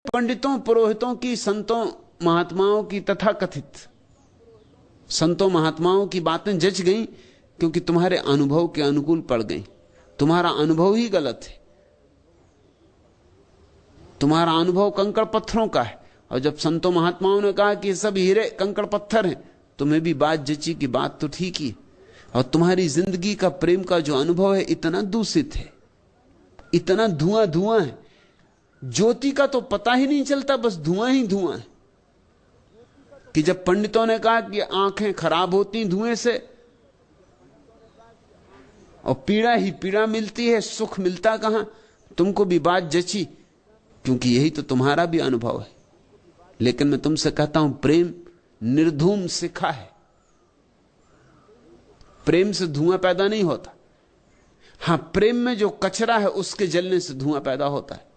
पंडितों पुरोहितों की, संतों महात्माओं की, तथाकथित संतों महात्माओं की बातें जच गई क्योंकि तुम्हारे अनुभव के अनुकूल पड़ गई। तुम्हारा अनुभव ही गलत है, तुम्हारा अनुभव कंकड़ पत्थरों का है। और जब संतों महात्माओं ने कहा कि सब हीरे कंकड़ पत्थर हैं, तुम्हें भी बात जची कि बात तो ठीक ही। और तुम्हारी जिंदगी का प्रेम का जो अनुभव है इतना दूषित है, इतना धुआं धुआं है, ज्योति का तो पता ही नहीं चलता, बस धुआं ही धुआं है। कि जब पंडितों ने कहा कि आंखें खराब होती धुएं से और पीड़ा ही पीड़ा मिलती है, सुख मिलता कहां, तुमको भी बात जची क्योंकि यही तो तुम्हारा भी अनुभव है। लेकिन मैं तुमसे कहता हूं, प्रेम निर्धूम शिखा है, प्रेम से धुआं पैदा नहीं होता। हां, प्रेम में जो कचरा है उसके जलने से धुआं पैदा होता है।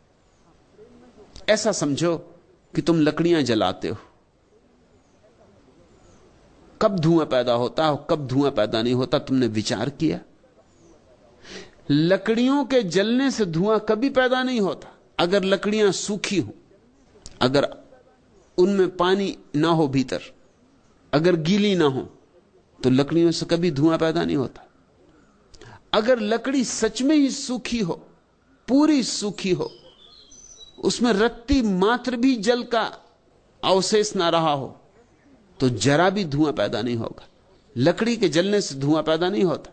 ऐसा समझो कि तुम लकड़ियां जलाते हो, कब धुआं पैदा होता है, कब धुआं पैदा नहीं होता, तुमने विचार किया? लकड़ियों के जलने से धुआं कभी पैदा नहीं होता। अगर लकड़ियां सूखी हो, अगर उनमें पानी ना हो भीतर, अगर गीली ना हो, तो लकड़ियों से कभी धुआं पैदा नहीं होता। अगर लकड़ी सच में ही सूखी हो, पूरी सूखी हो, उसमें रत्ती मात्र भी जल का अवशेष ना रहा हो, तो जरा भी धुआं पैदा नहीं होगा। लकड़ी के जलने से धुआं पैदा नहीं होता।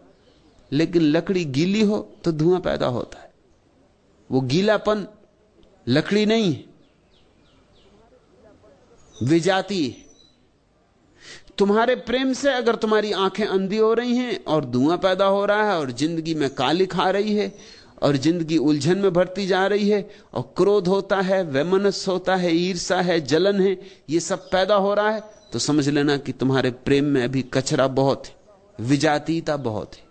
लेकिन लकड़ी गीली हो तो धुआं पैदा होता है। वो गीलापन लकड़ी नहीं है, विजाती है। तुम्हारे प्रेम से अगर तुम्हारी आंखें अंधी हो रही हैं और धुआं पैदा हो रहा है और जिंदगी में काली खा रही है और जिंदगी उलझन में भरती जा रही है और क्रोध होता है, वैमनस्य होता है, ईर्ष्या है, जलन है, ये सब पैदा हो रहा है, तो समझ लेना कि तुम्हारे प्रेम में अभी कचरा बहुत है, विजातीयता बहुत है।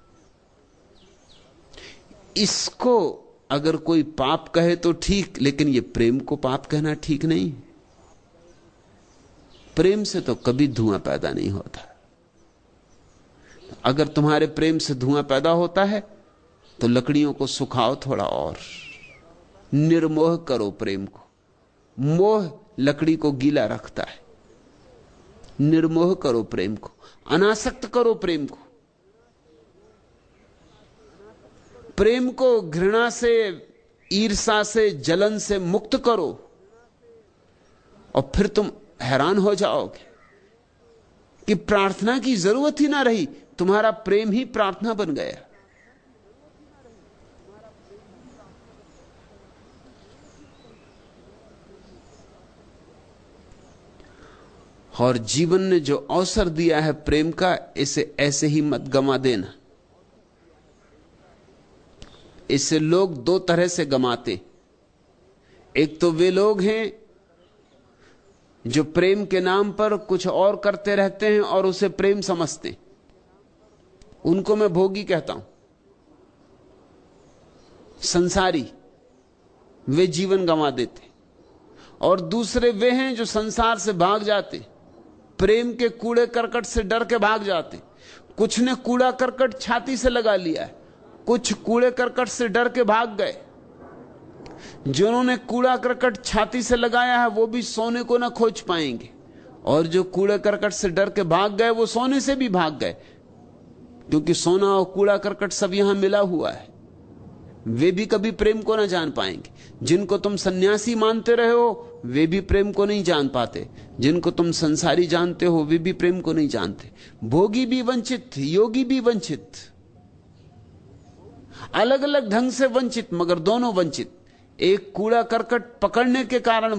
इसको अगर कोई पाप कहे तो ठीक, लेकिन ये प्रेम को पाप कहना ठीक नहीं। प्रेम से तो कभी धुआं पैदा नहीं होता। अगर तुम्हारे प्रेम से धुआं पैदा होता है तो लकड़ियों को सुखाओ थोड़ा और, निर्मोह करो प्रेम को। मोह लकड़ी को गीला रखता है। निर्मोह करो प्रेम को, अनासक्त करो प्रेम को। प्रेम को घृणा से, ईर्ष्या से, जलन से मुक्त करो और फिर तुम हैरान हो जाओगे कि प्रार्थना की जरूरत ही ना रही, तुम्हारा प्रेम ही प्रार्थना बन गया। और जीवन ने जो अवसर दिया है प्रेम का, इसे ऐसे ही मत गंवा देना। इसे लोग दो तरह से गंवाते। एक तो वे लोग हैं जो प्रेम के नाम पर कुछ और करते रहते हैं और उसे प्रेम समझते, उनको मैं भोगी कहता हूं, संसारी, वे जीवन गंवा देते। और दूसरे वे हैं जो संसार से भाग जाते, प्रेम के कूड़े करकट से डर के भाग जाते। कुछ ने कूड़ा करकट छाती से लगा लिया है, कुछ कूड़े करकट से डर के भाग गए। जिन्होंने कूड़ा करकट छाती से लगाया है वो भी सोने को ना खोज पाएंगे, और जो कूड़े करकट से डर के भाग गए वो सोने से भी भाग गए, क्योंकि सोना और कूड़ा करकट सब यहां मिला हुआ है। वे भी कभी प्रेम को ना जान पाएंगे। जिनको तुम सन्यासी मानते रहे हो वे भी प्रेम को नहीं जान पाते, जिनको तुम संसारी जानते हो वे भी प्रेम को नहीं जानते। भोगी भी वंचित, योगी भी वंचित, अलग अलग ढंग से वंचित, मगर दोनों वंचित। एक कूड़ा करकट पकड़ने के कारण